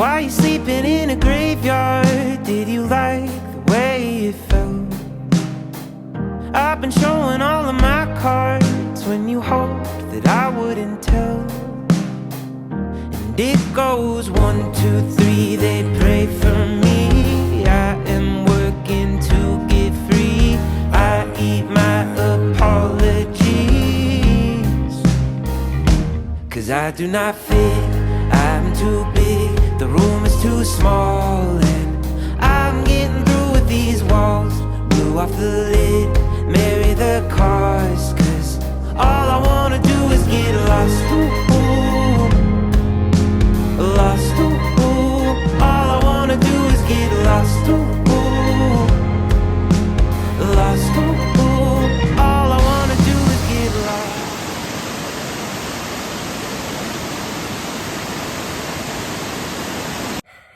Why you sleeping in a graveyard? Did you like the way it felt? I've been showing all of my cards when you hoped that I wouldn't tell. And it goes 1, 2, 3, they pray for me. I am working to get free. I eat my apologies, 'cause I do not fit, I'm too big, the room is too small, and I'm getting through with these walls. Blew off the lid, marry the cars, 'cause all I wanna do is get lost. Ooh, ooh, lost. Ooh, ooh. All I wanna do is get lost. Ooh, ooh, lost. Ooh, ooh. All I wanna do is get lost.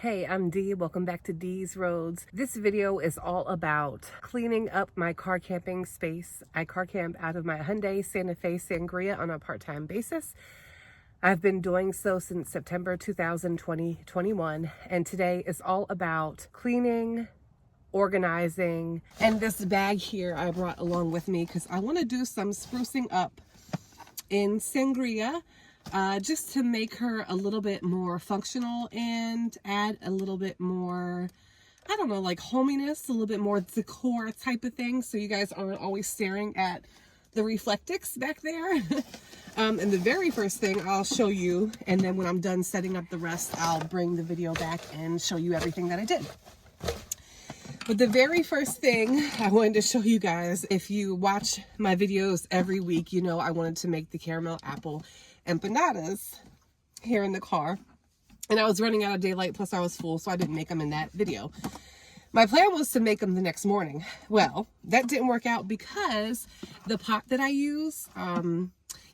Hey, I'm Dee. Welcome back to Dee's Roads. This video is all about cleaning up my car camping space. I car camp out of my Hyundai Santa Fe Sangria on a part-time basis. I've been doing so since September 2021, and today is all about cleaning, organizing, and this bag here I brought along with me because I want to do some sprucing up in Sangria. Just to make her a little bit more functional and add a little bit more, I don't know, like hominess, a little bit more decor type of thing, so you guys aren't always staring at the reflectix back there. And the very first thing I'll show you, and then when I'm done setting up the rest, I'll bring the video back and show you everything that I did. But the very first thing I wanted to show you guys, if you watch my videos every week, you know I wanted to make the caramel apple empanadas here in the car, and I was running out of daylight, plus I was full, so I didn't make them in that video. My plan was to make them the next morning. Well, that didn't work out because the pot that I use,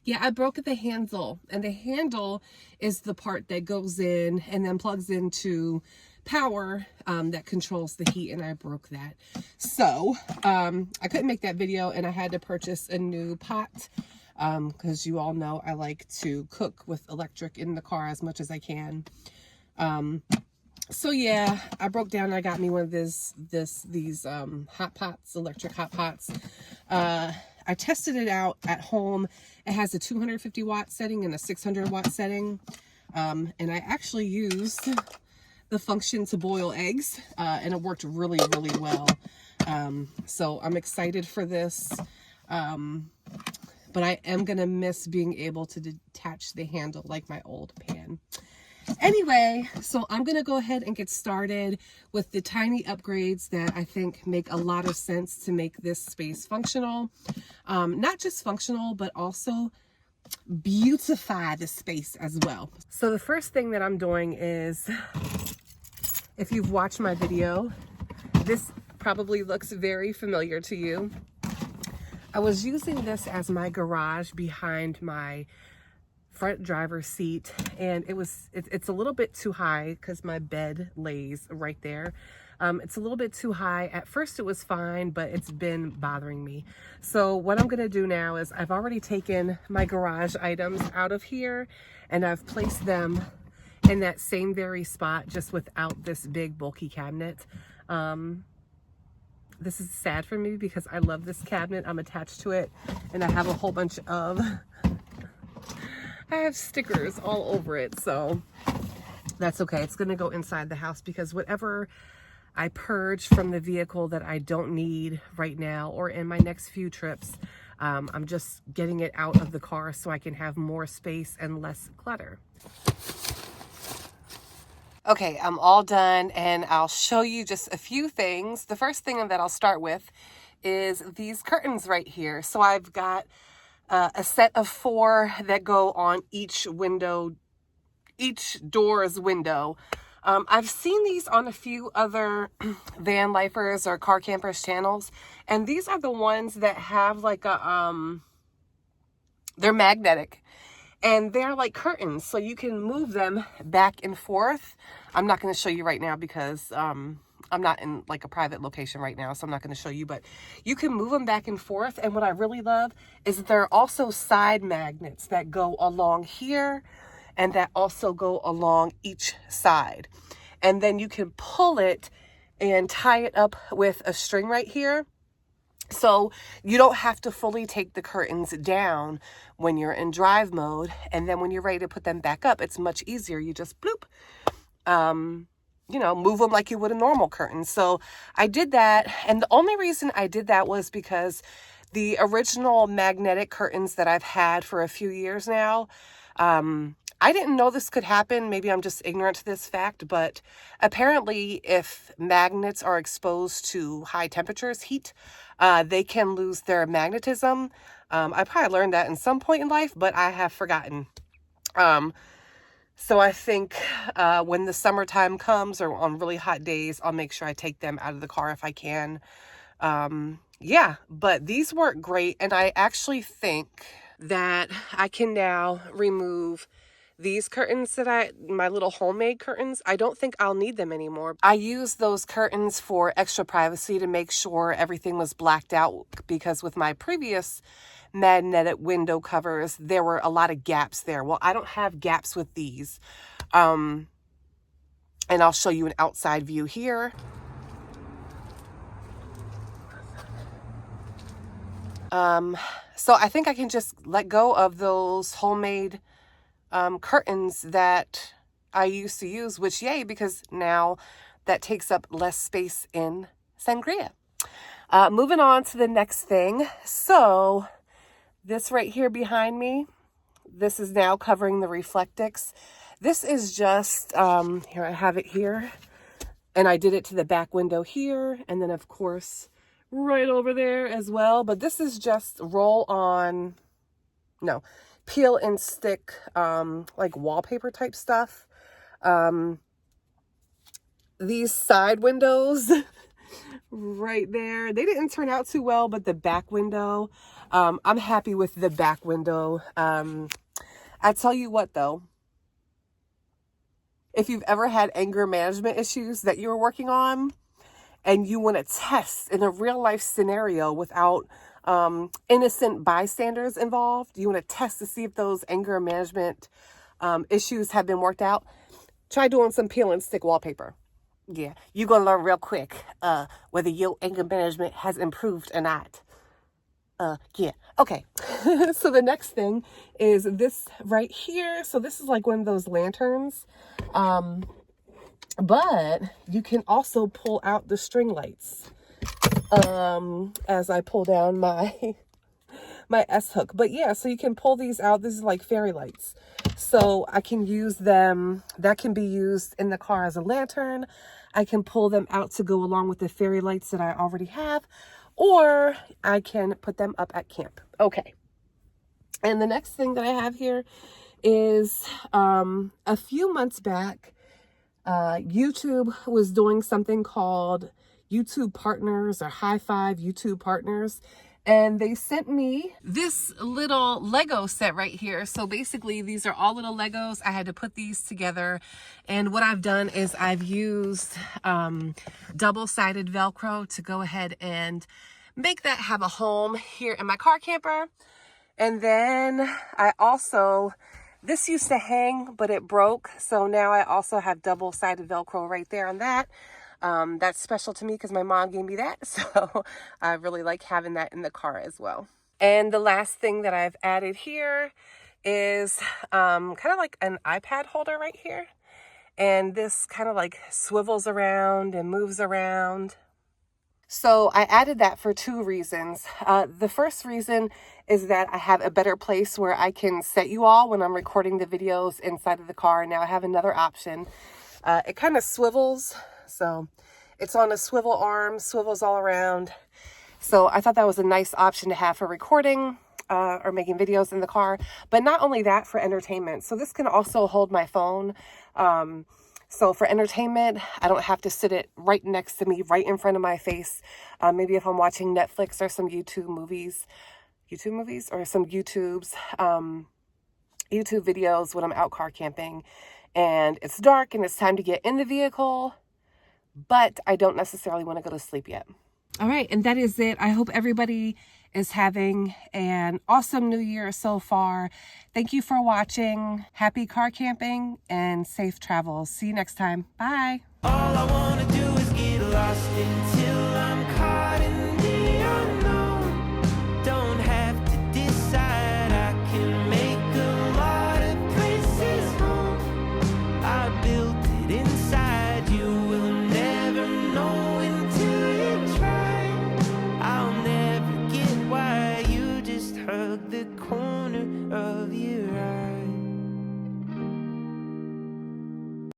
yeah, I broke the handle, and the handle is the part that goes in and then plugs into power that controls the heat, and I broke that. So I couldn't make that video, and I had to purchase a new pot. Because you all know I like to cook with electric in the car as much as I can. So yeah, I broke down and I got me one of these hot pots, electric hot pots. I tested it out at home. It has a 250 watt setting and a 600 watt setting. And I actually used the function to boil eggs, and it worked really, really well. So I'm excited for this. But I am going to miss being able to detach the handle like my old pan. Anyway, so I'm going to go ahead and get started with the tiny upgrades that I think make a lot of sense to make this space functional. Not just functional, but also beautify the space as well. So the first thing that I'm doing is, if you've watched my video, this probably looks very familiar to you. I was using this as my garage behind my front driver's seat, and it's a little bit too high because my bed lays right there. It's a little bit too high. At first it was fine, but it's been bothering me. So what I'm gonna do now is I've already taken my garage items out of here, and I've placed them in that same very spot, just without this big bulky cabinet. This is sad for me because I love this cabinet. I'm attached to it, and I have a whole bunch of, I have stickers all over it, so that's okay. It's gonna go inside the house because whatever I purge from the vehicle that I don't need right now or in my next few trips, I'm just getting it out of the car so I can have more space and less clutter. Okay, I'm all done, and I'll show you just a few things. The first thing that I'll start with is these curtains right here. So I've got a set of 4 that go on each window, each door's window. I've seen these on a few other van lifers or car campers channels, and these are the ones that have like a, they're magnetic. And they're like curtains, so you can move them back and forth. I'm not going to show you right now because I'm not in like a private location right now, so I'm not going to show you, but you can move them back and forth. And what I really love is that there are also side magnets that go along here and that also go along each side. And then you can pull it and tie it up with a string right here. So you don't have to fully take the curtains down when you're in drive mode. And then when you're ready to put them back up, it's much easier. You just bloop, you know, move them like you would a normal curtain. So I did that. And the only reason I did that was because the original magnetic curtains that I've had for a few years now, I didn't know this could happen. Maybe I'm just ignorant to this fact, but apparently if magnets are exposed to high temperatures, heat, they can lose their magnetism. I probably learned that in some point in life, but I have forgotten. So I think when the summertime comes or on really hot days, I'll make sure I take them out of the car if I can. Yeah, but these work great. And I actually think that I can now remove these curtains my little homemade curtains. I don't think I'll need them anymore. I used those curtains for extra privacy to make sure everything was blacked out, because with my previous magnetic window covers, there were a lot of gaps there. Well, I don't have gaps with these. And I'll show you an outside view here. So I think I can just let go of those homemade curtains that I used to use, which yay, because now that takes up less space in Sangria. Moving on to the next thing. So this right here behind me, this is now covering the Reflectix. This is just, here I have it here, and I did it to the back window here, and then of course right over there as well. But this is just peel and stick, like wallpaper type stuff. These side windows right there, they didn't turn out too well, but the back window, I'm happy with the back window. I tell you what though, if you've ever had anger management issues that you were working on and you want to test in a real life scenario without innocent bystanders involved, you want to test to see if those anger management issues have been worked out, try doing some peel and stick wallpaper. Yeah, you're going to learn real quick whether your anger management has improved or not. Yeah, okay. So the next thing is this right here. So this is like one of those lanterns. But you can also pull out the string lights as I pull down my S hook. But yeah, so you can pull these out. This is like fairy lights. So I can use them. That can be used in the car as a lantern. I can pull them out to go along with the fairy lights that I already have, or I can put them up at camp. Okay. And the next thing that I have here is a few months back, YouTube was doing something called YouTube Partners or High Five YouTube Partners. And they sent me this little Lego set right here. So basically these are all little Legos. I had to put these together. And what I've done is I've used double-sided Velcro to go ahead and make that have a home here in my car camper. And then I also, this used to hang, but it broke. So now I also have double-sided Velcro right there on that. That's special to me because my mom gave me that. So I really like having that in the car as well. And the last thing that I've added here is kind of like an iPad holder right here. And this kind of like swivels around and moves around. So I added that for two reasons. The first reason is that I have a better place where I can set you all when I'm recording the videos inside of the car. Now I have another option. It kind of swivels. So it's on a swivel arm, swivels all around. So I thought that was a nice option to have for recording or making videos in the car. But not only that, for entertainment. So this can also hold my phone. So for entertainment, I don't have to sit it right next to me, right in front of my face. Maybe if I'm watching Netflix or some YouTube movies or some YouTube videos when I'm out car camping and it's dark and it's time to get in the vehicle, but I don't necessarily want to go to sleep yet. All right, and that is it. I hope everybody is having an awesome new year so far. Thank you for watching. Happy car camping and safe travels. See you next time. Bye. All I wanna do is get lost until I'm